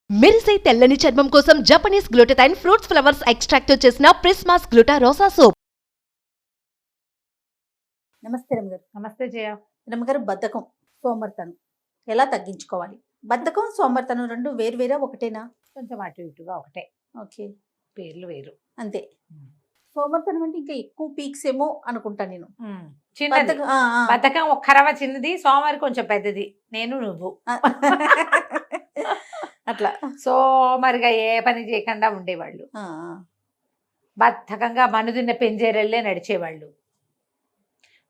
మెరిసే తెల్లని చర్మం కోసం Japanese glutathione fruits flowers extract తో చేసిన ప్రిస్మాస్ గ్లూటా రోసా సోప్. నమస్తే రమగారు. నమస్తే జయ. రమగారు, బద్ధకం, సోమర్తనం ఎలా తగ్గించుకోవాలి? బద్ధకం, సోమర్తనం రెండు వేరువేరా ఒకటేనా? కొంచెం అటు ఇటుగా ఒకటే, ఓకే, పేర్లు వేరు అంతే. సోమర్తనం అంటే ఇంకా ఎక్కువ పీక్స్ ఏమో అనుకుంటా నేను. చిన్నది బద్ధకం, బద్ధకం ఒక రవ చిన్నది, సోమవారి కొంచెం పెద్దది, నేను నువ్వు అట్లా సోమరిగా ఏ పని చేయకుండా ఉండేవాళ్ళు, ఆ, బద్ధకంగా మనుదిన్న పెంజేరెళ్ళే నడిచేవాళ్ళు,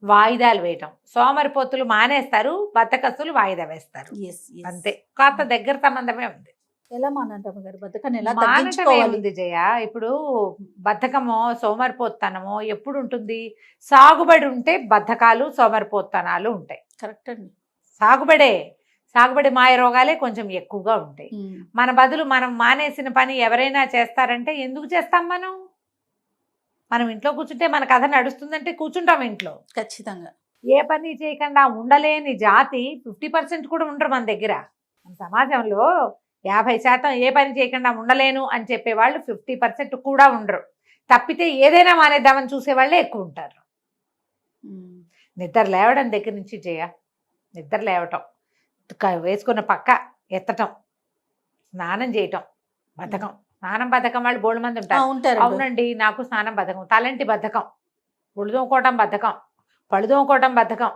వాయిదాలు వేయటం. సోమరిపోతులు మానేస్తారు, బద్ధకస్తులు వాయిదా వేస్తారు, yes, yes. అంతే. కాస్త దగ్గర సంబంధమే ఉంది. ఎలా మానాలి రమగారు? బద్ధకాన్ని ఎలా మానటం తగ్గించుకోవాలి? ఏముంది జయ, ఇప్పుడు బద్ధకమో సోమరిపోతనమో ఎప్పుడు ఉంటుంది? సాగుబడి ఉంటే బద్ధకాలు సోమరిపోతనాలు ఉంటాయి. కరెక్ట్ అండి. సాగుబడి మాయ రోగాలే కొంచెం ఎక్కువగా ఉంటాయి. మన బదులు మనం మానేసిన పని ఎవరైనా చేస్తారంటే ఎందుకు చేస్తాం? మనం ఇంట్లో కూర్చుంటే మన కథ నడుస్తుందంటే కూర్చుంటాం ఇంట్లో. ఖచ్చితంగా. ఏ పని చేయకుండా ఉండలేని జాతి 50% కూడా ఉండరు మన దగ్గర. మన సమాజంలో 50% ఏ పని చేయకుండా ఉండలేను అని చెప్పేవాళ్ళు 50% కూడా ఉండరు. తప్పితే ఏదైనా మానేద్దామని చూసేవాళ్ళే ఎక్కువ ఉంటారు. నిద్ర లేవడం దగ్గర నుంచి జయ, నిద్ర లేవటం, వేసుకున్న పక్క ఎత్తటం, స్నానం చేయటం బద్ధకం. స్నానం బద్ధకం వాళ్ళు బోల్డ్ మంది ఉంటారు. అవునండి, నాకు స్నానం బద్ధకం, తలంటి బద్ధకం, ఒళ్ళు తోముకోవటం బద్ధకం, పళ్ళు తోముకోవటం బద్ధకం.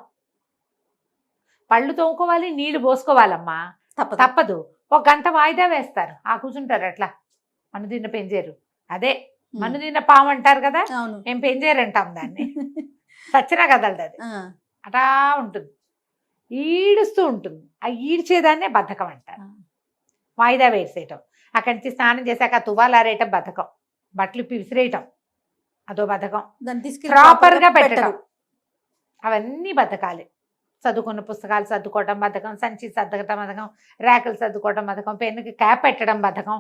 పళ్ళు తోముకోవాలి, నీళ్లు పోసుకోవాలమ్మా, తప్పదు. ఒక గంట వాయిదా వేస్తారు, కూర్చుంటారు అట్లా. మనుదిన్న పెంజేరు, అదే మనుదిన్న పాము అంటారు కదా, మేము పెంజేరు అంటాం దాన్ని. సచ్చినా కదలదు అది, అటా ఉంటుంది, ఈడుస్తూ ఉంటుంది. ఆ ఈడ్చేదాన్నే బద్ధకం అంటారు. వాయిదా వేసేయటం, అక్కడి నుంచి స్నానం చేశాక తువ్వాలారేయటం బద్ధకం, బట్టలు విసిరేయటం అదో బద్ధకం, ప్రాపర్గా పెట్టడం అవన్నీ బద్ధకాలే. చదువుకున్న పుస్తకాలు సర్దుకోవటం బద్ధకం, సంచి సర్దకటం బద్ధకం, ర్యాకులు సర్దుకోవటం బద్ధకం, పెన్నుకి క్యాప్ పెట్టడం బద్ధకం.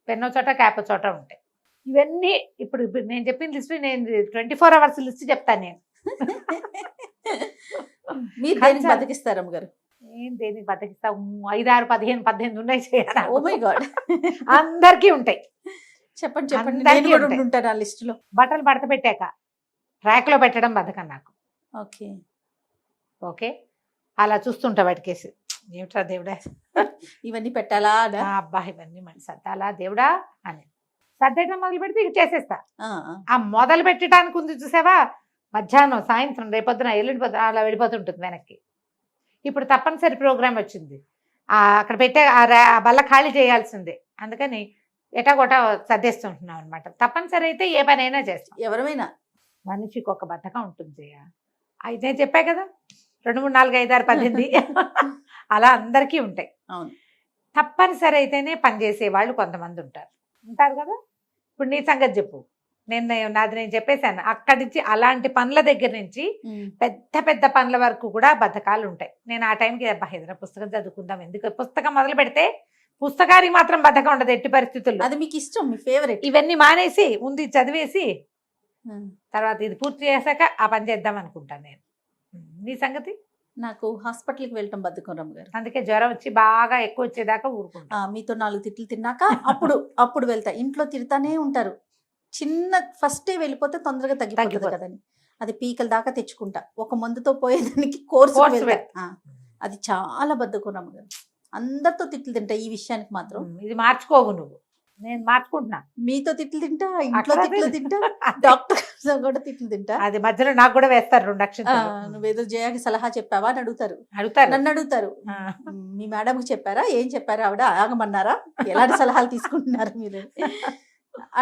పెన్ను చోట క్యాప్ చోట ఉంటాయి. ఇవన్నీ ఇప్పుడు నేను చెప్పిన లిస్ట్, నేను 24 hours లిస్ట్ చెప్తాను నేను. మీరు దేనికి బతికిస్తారు అమ్మగారు? ఏం దేనికి బతికిస్తా? 5, 6, 15, 18 ఉన్నాయి చేయాలి. ఓ మై గాడ్, అందరికీ ఉంటాయి. చెప్పండి. అందరికీ ఉంటాయి. ఉంటారు ఆ లిస్ట్ లో. బట్టలు మడత పెట్టాక ర్యాక్లో పెట్టడం బద్ధకం నాకు. ఓకే ఓకే, అలా చూస్తుంటా వాటికేసి, ఏమిట్రా దేవుడా ఇవన్నీ పెట్టాలా? అబ్బా ఇవన్నీ మళ్ళీ సర్దాలా దేవుడా అని సర్దేయడం మొదలు పెడితే ఇక చేసేస్తా. ఆ మొదలు పెట్టడానికి ఉంది చూసావా, మధ్యాహ్నం సాయంత్రం రేపొద్దున ఎల్లుండి పొద్దున అలా వెళ్ళిపోతుంటుంది వెనక్కి. ఇప్పుడు తప్పనిసరి ప్రోగ్రామ్ వచ్చింది, అక్కడ పెట్టే ఆ బల్ల ఖాళీ చేయాల్సిందే, అందుకని ఎటాగొటా సర్దేస్తుంటున్నాం అనమాట. తప్పనిసరి అయితే ఏ పని అయినా చేస్తాం. ఎవరమైనా మనిషికి ఒక బద్ధకం ఉంటుంది. అయితే చెప్పా కదా, 2, 3, 4, 5, 6, 18 అలా అందరికీ ఉంటాయి. అవును, తప్పనిసరి అయితేనే పనిచేసే వాళ్ళు కొంతమంది ఉంటారు కదా. ఇప్పుడు నీ సంగతి చెప్పు, నాది నేను చెప్పేశాను. అక్కడి నుంచి అలాంటి పనుల దగ్గర నుంచి పెద్ద పెద్ద పనుల వరకు కూడా బద్ధకాలు ఉంటాయి. నేను ఆ టైంకి ఏదైనా పుస్తకం చదువుకుందాం, ఎందుకు పుస్తకం మొదలు పెడితే పుస్తకానికి మాత్రం బద్ధకం ఉండదు ఎట్టి పరిస్థితుల్లో. అది మీకు ఇష్టం, మీ ఫేవరెట్. ఇవన్నీ మానేసి ముందు చదివేసి తర్వాత ఇది పూర్తి చేశాక ఆ పని చేద్దాం అనుకుంటాను నేను. నీ సంగతి? నాకు హాస్పిటల్కి వెళ్ళటం బద్ధకం రమ్మగారు. అందుకే జ్వరం వచ్చి బాగా ఎక్కువ వచ్చేదాకా ఊరుకుంటా. మీతో 4 తిట్లు తిన్నాక అప్పుడు వెళ్తా. ఇంట్లో తిడతానే ఉంటారు, చిన్న ఫస్టే వెళ్ళిపోతే తొందరగా తగ్గిపోతుంది కదని. అది పీకల దాకా తెచ్చుకుంటా. ఒక మందుతో పోయేదానికి కోర్సు వెళ్తా. అది చాలా బద్ధకం రమ్మగారు. అందరితో తిట్లు తింటా, ఈ విషయానికి మాత్రం. ఇది మార్చుకోవు నువ్వు, నేను మార్చుకుంటున్నా. మీతో తిట్లు తింటా, ఇంట్లో తిట్లు తింటా, డాక్టర్ కూడా తిట్లు తింటా. అది మధ్యలో నాకు కూడా వేస్తారు 2 అక్షరాలు. నువ్వేదో జయాకి సలహా చెప్పావా అని అడుగుతారు, నన్ను అడుగుతారు. మీ మేడంకి చెప్పారా, ఏం చెప్పారా, ఆవిడ ఆగమన్నారా, ఎలాంటి సలహాలు తీసుకుంటున్నారు మీరు?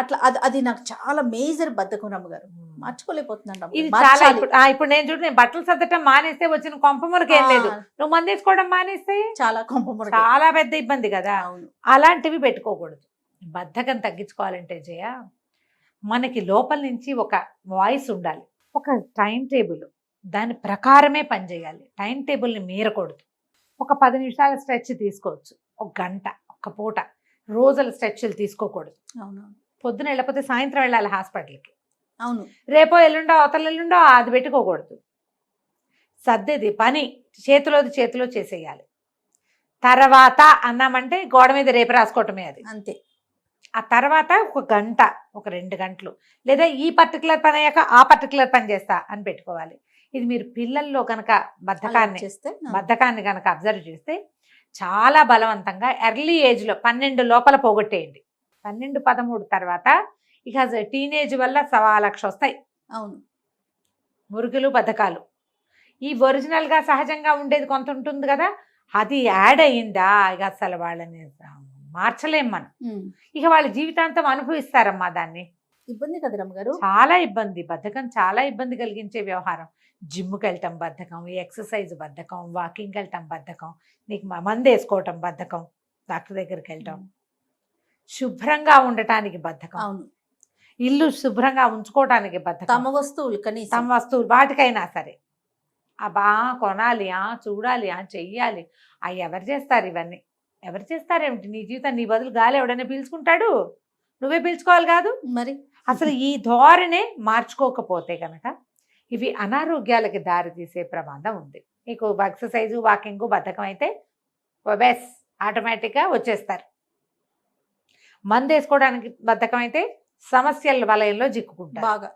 అట్లా అది నాకు చాలా మేజర్ బద్ధకం రమ్మగారు. మార్చుకోలేకపోతున్నాను. ఇప్పుడు నేను చూడు, నేను బట్టలు సర్దటం మానేస్తే వచ్చిన కొంపమునకి ఏం లేదు, నువ్వు మందేసుకోవడం మానేస్తే చాలా కొంపమున, చాలా పెద్ద ఇబ్బంది కదా. అలాంటివి పెట్టుకోకూడదు. బద్ధకం తగ్గించుకోవాలంటే జయ, మనకి లోపల నుంచి ఒక వాయిస్ ఉండాలి, ఒక టైం టేబుల్, దాని ప్రకారమే పనిచేయాలి. టైం టేబుల్ని మీరకూడదు. ఒక 10 నిమిషాల స్ట్రెచ్ తీసుకోవచ్చు, ఒక గంట, ఒక పూట. రోజుల స్ట్రెచ్లు తీసుకోకూడదు. పొద్దున వెళ్ళకపోతే సాయంత్రం వెళ్ళాలి హాస్పిటల్కి. అవును, రేపో ఎల్లుండో అవతల ఎల్లుండో అది పెట్టుకోకూడదు. సర్దేది పని చేతిలో చేసేయాలి. తర్వాత అన్నామంటే గోడ మీద రేపు రాసుకోవటమే అది. అంతే. ఆ తర్వాత ఒక గంట, ఒక 2 గంటలు, లేదా ఈ పర్టికులర్ పని అయ్యాక ఆ పర్టికులర్ పని చేస్తా అని పెట్టుకోవాలి. ఇది మీరు పిల్లల్లో కనుక బద్ధకాన్ని కనుక అబ్జర్వ్ చేస్తే చాలా బలవంతంగా ఎర్లీ ఏజ్లో 12 లోపల పోగొట్టేయండి. 12, 13 తర్వాత ఇక టీనేజ్ వల్ల 1,00,000 వస్తాయి. అవును. మురుగులు బద్ధకాలు. ఈ ఒరిజినల్గా సహజంగా ఉండేది కొంత ఉంటుంది కదా, అది యాడ్ అయ్యిందా ఇక అసలు వాళ్ళని మార్చలేం మనం. ఇక వాళ్ళ జీవితాంతం అనుభవిస్తారమ్మా దాన్ని. ఇబ్బంది కదా రమ్మగారు. చాలా ఇబ్బంది. బద్ధకం చాలా ఇబ్బంది కలిగించే వ్యవహారం. జిమ్కి వెళ్ళటం బద్ధకం, ఎక్సర్సైజ్ బద్ధకం, వాకింగ్కి వెళ్ళటం బద్ధకం, నీకు మందు వేసుకోవటం బద్ధకం, డాక్టర్ దగ్గరికి వెళ్ళటం, శుభ్రంగా ఉండటానికి బద్ధకం, అవును, ఇల్లు శుభ్రంగా ఉంచుకోవటానికి బద్ధకం, తమ వస్తువులు కనీసం తమ వస్తువులు వాటికైనా సరే అబ్బా కొనాలి, చూడాలి, చెయ్యాలి. అవి ఎవరు చేస్తారు? ఇవన్నీ ఎవరు చేస్తారేమిటి? నీ జీవితం నీ బదులు గాలి ఎవడైనా పీల్చుకుంటాడు? నువ్వే పీల్చుకోవాలి కాదు మరి. అసలు ఈ ధోరణే మార్చుకోకపోతే కనుక ఇవి అనారోగ్యాలకి దారి తీసే ప్రమాదం ఉంది. మీకు ఎక్సర్సైజు, వాకింగ్ బద్ధకం అయితే బెస్ ఆటోమేటిక్గా వచ్చేస్తారు. మందు వేసుకోవడానికి బద్ధకం అయితే సమస్యల వలయంలో చిక్కుకుంటారు బాగా.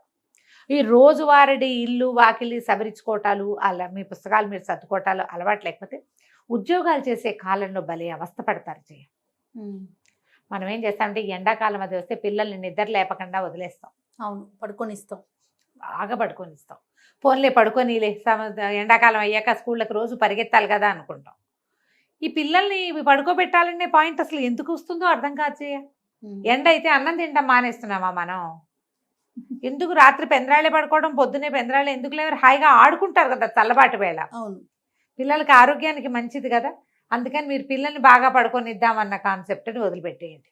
ఈ రోజువారీ ఇల్లు వాకిలి సవరించుకోవటాలు, అలా మీ పుస్తకాలు మీరు సర్దుకోవటాలు అలవాటు లేకపోతే ఉద్యోగాలు చేసే కాలంలో భలే అవస్థ పడతారు. మనం ఏం చేస్తామంటే ఎండాకాలం అది వస్తే పిల్లల్ని నిద్ర లేపకుండా వదిలేస్తాం. అవును, పడుకొనిస్తాం, బాగా పడుకొనిస్తాం. ఫోన్లే పడుకొనిలే, ఎండాకాలం అయ్యాక స్కూళ్ళకి రోజు పరిగెత్తాలి కదా అనుకుంటాం. ఈ పిల్లల్ని పడుకోబెట్టాలనే పాయింట్ అసలు ఎందుకు వస్తుందో అర్థం కాదు. ఎండ అయితే అన్నం తింటాం మానేస్తున్నామా మనం? ఎందుకు రాత్రి పెందరాళ్ళే పడుకోవడం, పొద్దునే పెందరాళ్ళే ఎందుకు లేరు? హాయిగా ఆడుకుంటారు కదా చల్లబాటు వేళ. అవును, పిల్లలకి ఆరోగ్యానికి మంచిది కదా. అందుకని మీరు పిల్లల్ని బాగా పడుకొనిద్దామన్న కాన్సెప్ట్ని వదిలిపెట్టేయండి.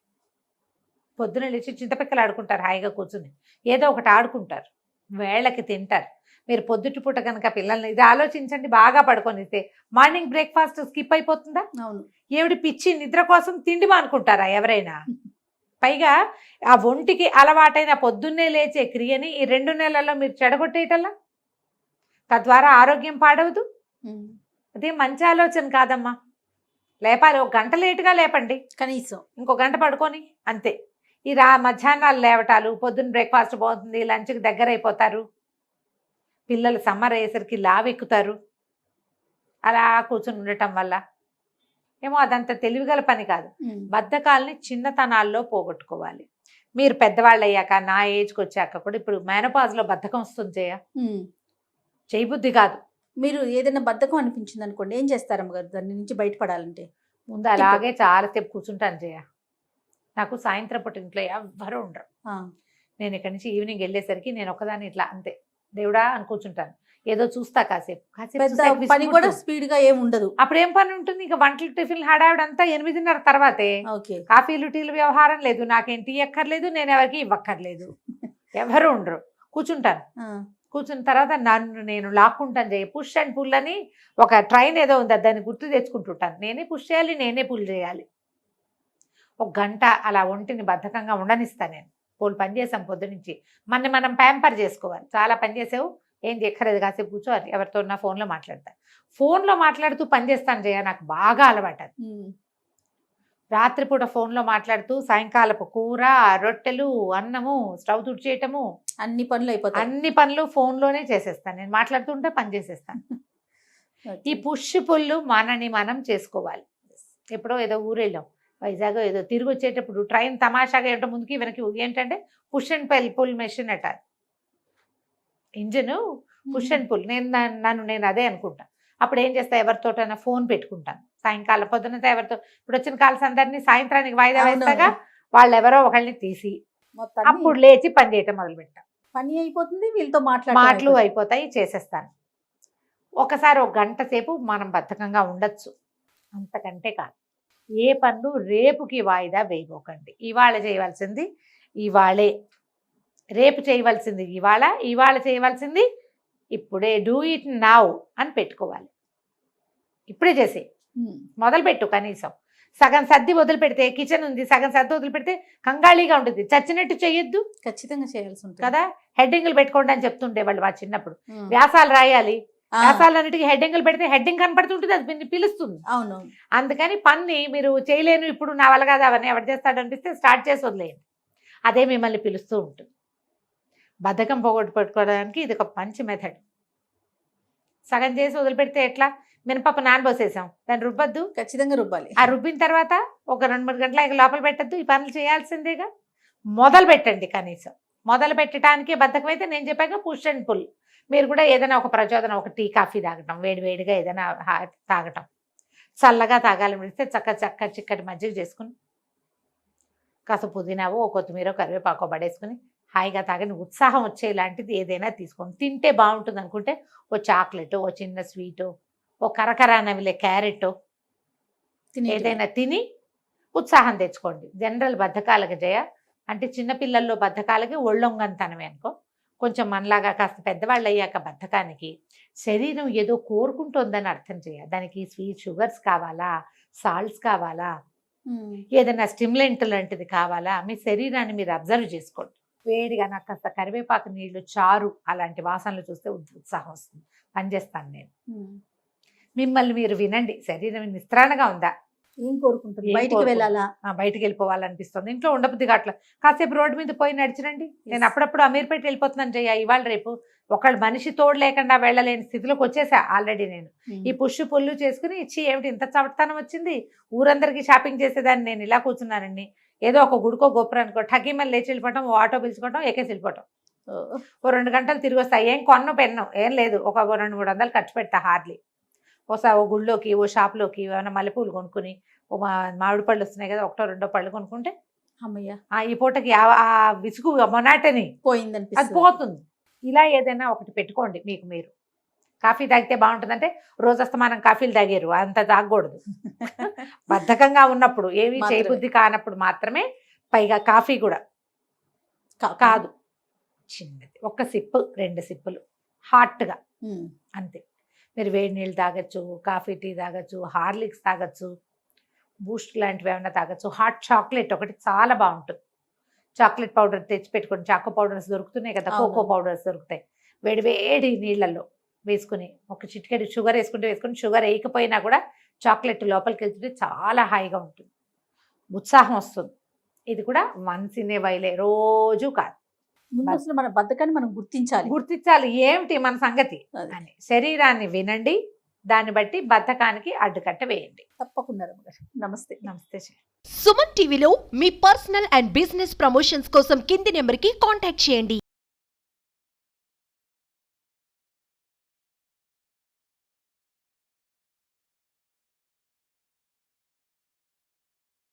పొద్దున లేచి చింతపిక్కలు ఆడుకుంటారు, హాయిగా కూర్చుని ఏదో ఒకటి ఆడుకుంటారు, వేళకి తింటారు. మీరు పొద్దుటి పూట కనుక పిల్లల్ని ఇది ఆలోచించండి, బాగా పడుకొనిస్తే మార్నింగ్ బ్రేక్ఫాస్ట్ స్కిప్ అయిపోతుందా? అవును. ఏమిటి పిచ్చి నిద్ర కోసం తిండి మానుకుంటారా ఎవరైనా? పైగా ఆ ఒంటికి అలవాటైన పొద్దున్నే లేచే క్రియని ఈ 2 నెలల్లో మీరు చెడగొట్టేయటల్లా, తద్వారా ఆరోగ్యం పాడవదు. అదే మంచి ఆలోచన కాదమ్మా. లేపాలి, 1 గంట లేటుగా లేపండి కనీసం, ఇంకో గంట పడుకొని అంతే. ఈ మధ్యాహ్నాలు లేవటాలు, పొద్దున్న బ్రేక్ఫాస్ట్ పోతుంది, లంచ్కి దగ్గర అయిపోతారు, పిల్లలు సమ్మర్ అయ్యేసరికి లావెక్కుతారు. అలా కూర్చుని ఉండటం వల్ల ఏమో అదంత తెలివిగల పని కాదు. బద్ధకాలని చిన్నతనాల్లో పోగొట్టుకోవాలి. మీరు పెద్దవాళ్ళు అయ్యాక, నా ఏజ్కి వచ్చాక కూడా, ఇప్పుడు మేనోపాజ్లో బద్ధకం వస్తుంది, చేయబుద్ధి కాదు. మీరు ఏదైనా బద్ధకం అనిపించింది అనుకోండి, ఏం చేస్తారమ్మ గారు దాని నుంచి బయటపడాలంటే? ముందు అలాగే చాలాసేపు కూర్చుంటాను జయ. నాకు సాయంత్రం పూట ఇంట్లో ఎవ్వరూ ఉండరు. నేను ఇక్కడి నుంచి ఈవినింగ్ వెళ్ళేసరికి నేను ఒకదాన్ని ఇట్లా అంతే దేవుడా అని కూర్చుంటాను. ఏదో చూస్తా కాసేపు. పని కూడా స్పీడ్ గా ఏమి ఉండదు. అప్పుడు ఏం పని ఉంటుంది? ఇక వంటలు టిఫిన్ హడావిడంతా 8:30 తర్వాతే. కాఫీలు టీలు వ్యవహారం లేదు, నాకేం టీ ఎక్కర్లేదు, నేను ఎవరికి ఇవ్వక్కర్లేదు, ఎవరు ఉండరు. కూర్చుంటాను. కూర్చున్న తర్వాత నన్ను నేను లాక్కుంటాను చేయ. పుష్ అండ్ పుల్ అని ఒక ట్రైన్ ఏదో ఉంది, దాన్ని గుర్తు తెచ్చుకుంటుంటాను. నేనే పుష్ చేయాలి, నేనే పుల్ చేయాలి. 1 గంట అలా ఒంటిని బద్ధకంగా ఉండనిస్తాను నేను. పోలు పని చేసాం పొద్దునుంచి, మనం ప్యాంపర్ చేసుకోవాలి. చాలా పని చేసావు, ఏం ఎక్కలేదు, కాసేపు కూర్చో, ఎవరితో నా ఫోన్లో మాట్లాడతాను. ఫోన్లో మాట్లాడుతూ పని చేస్తాను జయ, నాకు బాగా అలవాటు అది. రాత్రిపూట ఫోన్లో మాట్లాడుతూ సాయంకాలపు కూర, రొట్టెలు, అన్నము, స్టవ్ తుడిచేయటము, అన్ని పనులు అయిపోతాయి. అన్ని పనులు ఫోన్లోనే చేసేస్తాను నేను. మాట్లాడుతుంటే పని చేసేస్తాను. ఈ పుష్ పుల్లు మనని మనం చేసుకోవాలి. ఎప్పుడో ఏదో ఊరు వెళ్ళాం, వైజాగ్ ఏదో, తిరిగి వచ్చేటప్పుడు ట్రైన్ తమాషాగా ఏంటో ముందుకి వెనక్కి ఏంటంటే పుష్ అండ్ పుల్ మెషిన్ అట. Engine push and pull. నేను అదే అనుకుంటా. అప్పుడు ఏం చేస్తా, ఎవరితోటైనా ఫోన్ పెట్టుకుంటాను. సాయంకాలం పొద్దునంతా ఎవరితో, ఇప్పుడు వచ్చిన కాల్స్ అందరినీ సాయంత్రానికి వాయిదా వేస్తాగా, వాళ్ళు ఎవరో ఒకళ్ళని తీసి అప్పుడు లేచి పని చేయటం మొదలు పెట్టా. పని అయిపోతుంది, వీళ్ళతో మాటలు అయిపోతాయి, చేసేస్తాను. ఒకసారి 1 గంట సేపు మనం బద్ధకంగా ఉండొచ్చు, అంతకంటే కాదు. ఏ పనులు రేపుకి వాయిదా వేయబోకండి. ఇవాళ చేయవలసింది ఇవాళే, రేపు చేయవలసింది ఇవాళ చేయవలసింది ఇప్పుడే. డూ ఇట్ నౌ అని పెట్టుకోవాలి. ఇప్పుడే చేసి మొదలుపెట్టు. కనీసం సగం సర్ది వదిలిపెడితే, కిచెన్ ఉంది సగం సర్ది వదిలిపెడితే కంగాళీగా ఉంటుంది. చచ్చినట్టు చెయ్యొద్దు, ఖచ్చితంగా చేయాల్సి ఉంటుంది కదా. హెడ్డింగ్లు పెట్టుకోండి అని చెప్తుండే వాళ్ళు మా చిన్నప్పుడు. వ్యాసాలు రాయాలి, వ్యాసాలన్నిటికీ హెడ్డింగ్లు పెడితే హెడ్డింగ్ కనపడుతుంటుంది, అది మీరు పిలుస్తుంది. అవును. అందుకని పని మీరు చేయలేను, ఇప్పుడు నా వల్ల కాదు, అవన్నీ ఎవరు చేస్తాడు అనిపిస్తే స్టార్ట్ చేసి వదిలేయండి, అదే మిమ్మల్ని పిలుస్తూ ఉంటుంది. బద్ధకం పోగొట్టుకోవడానికి ఇది ఒక మంచి మెథడ్. సగం చేసి వదిలిపెడితే ఎట్లా? మినపప్పు నానబోసేసాం, దాన్ని రుబ్బద్దు, ఖచ్చితంగా రుబ్బాలి. ఆ రుబ్బిన తర్వాత ఒక 2-3 గంటల లోపల పెట్టద్దు, ఈ పనులు చేయాల్సిందేగా. మొదలు పెట్టండి, కనీసం మొదలు పెట్టడానికి బద్ధకం అయితే నేను చెప్పాక పుష్ అండ్ పుల్. మీరు కూడా ఏదైనా ఒక ప్రచోదనం, ఒక టీ కాఫీ తాగటం, వేడివేడిగా ఏదైనా తాగటం, చల్లగా తాగాలని పెడితే చక్క చిక్కటి మజ్జిగ చేసుకుని కాస్త పుదీనావో కొత్తిమీర కరివేపాకో పడేసుకుని హాయిగా తాగని, ఉత్సాహం వచ్చేలాంటిది ఏదైనా తీసుకోండి. తింటే బాగుంటుంది అనుకుంటే ఓ చాక్లెట్, ఓ చిన్న స్వీటు, ఓ కరకరానవిలే క్యారెట్ ఏదైనా తిని ఉత్సాహం తెచ్చుకోండి. జనరల్ బద్ధకాలకు జయ అంటే చిన్నపిల్లల్లో బద్ధకాలకి ఒళ్ళొంగంతనమే అనుకో. కొంచెం మనలాగా కాస్త పెద్దవాళ్ళు అయ్యాక బద్ధకానికి శరీరం ఏదో కోరుకుంటోందని అర్థం చేయాలి. దానికి స్వీట్ షుగర్స్ కావాలా, సాల్ట్స్ కావాలా, ఏదైనా స్టిమ్యులెంట్ లాంటిది కావాలా, మీ శరీరాన్ని మీరు అబ్జర్వ్ చేసుకోండి. వేడిగా నాకు కాస్త కరివేపాకు నీళ్లు, చారు అలాంటి వాసనలు చూస్తే ఉత్సాహం వస్తుంది, పనిచేస్తాను నేను. మిమ్మల్ని మీరు వినండి, శరీరం నిస్త్రాణగా ఉందా, ఏం కోరుకుంటుంది, బయటికి వెళ్ళాలా, బయటికి వెళ్ళిపోవాలనిపిస్తుంది, ఇంట్లో ఉండబుద్ది అట్లా కాసేపు రోడ్డు మీద పోయి నడిచిరండి. నేను అప్పుడప్పుడు అమీర్పేట వెళ్ళిపోతున్నాను జయ, ఇవాళ రేపు ఒకళ్ళు మనిషి తోడు లేకుండా వెళ్ళలేని స్థితిలోకి వచ్చేసా ఆల్రెడీ నేను. ఈ పుష్టు పుల్లు చేసుకుని ఇచ్చి ఏమిటి ఇంత చవటతనం వచ్చింది, ఊరందరికీ షాపింగ్ చేసేదాన్ని నేను ఇలా కూర్చున్నానండి. ఏదో ఒక గుడికో గోపురానికో ఠగీమని లేచి వెళ్ళిపోవటం, ఓ ఆటో పిలుచుకోవటం, ఎక్కేసి వెళ్ళిపోవటం, ఓ 2 గంటలు తిరిగి వస్తా. ఏం కొన్ను పెన్ను ఏం లేదు, ఒక 200-300 ఖర్చు పెడతా హార్లీ. ఓ గుళ్ళోకి, ఓ షాప్లోకి ఏమైనా మల్లెపూలు కొనుక్కుని, ఓ మామిడి పళ్ళు వస్తున్నాయి కదా, 1-2 పళ్ళు కొనుక్కుంటే అమ్మయ్య ఈ పూటకి ఆ విసుగు మొనాటని పోయిందని అది పోతుంది. ఇలా ఏదైనా ఒకటి పెట్టుకోండి మీకు మీరు. కాఫీ తాగితే బాగుంటుందంటే రోజస్తమానం కాఫీలు తాగారు, అంత తాగకూడదు. బద్ధకంగా ఉన్నప్పుడు, ఏమీ చేయబుద్ధి కానప్పుడు మాత్రమే. పైగా కాఫీ కూడా కాదు, చిన్నది, 1 సిప్పు 2 సిప్పులు హాట్గా అంతే. మీరు వేడి నీళ్ళు తాగొచ్చు, కాఫీ టీ తాగొచ్చు, హార్లిక్స్ తాగొచ్చు, బూస్ట్ లాంటివి ఏమైనా తాగొచ్చు. హాట్ చాక్లెట్ ఒకటి చాలా బాగుంటుంది. చాక్లెట్ పౌడర్ తెచ్చి పెట్టుకోండి, చాకో పౌడర్స్ దొరుకుతున్నాయి కదా, కోకో పౌడర్స్ దొరుకుతాయి. వేడి వేడి నీళ్ళల్లో వేసుకుని ఒక చిటికెడు షుగర్ వేసుకుని, షుగర్ వేయకపోయినా కూడా చాక్లెట్ లోపలికి వెళ్తుంటే చాలా హాయిగా ఉంటుంది, ఉత్సాహం వస్తుంది. ఇది కూడా వన్స్ ఇన్ ఏ వైలే, రోజు కాదు. ముందు అసలు మన బద్ధకాన్ని మనం గుర్తించాలి ఏమిటి మన సంగతి అని. శరీరాన్ని వినండి, దాన్ని బట్టి బద్ధకానికి అడ్డుకట్ట వేయండి. తప్పకుండా. నమస్తే. నమస్తే. సుమన్ టీవీలో మీ పర్సనల్ అండ్ బిజినెస్ ప్రమోషన్స్ కోసం కింది నెంబర్కి కాంటాక్ట్ చేయండి.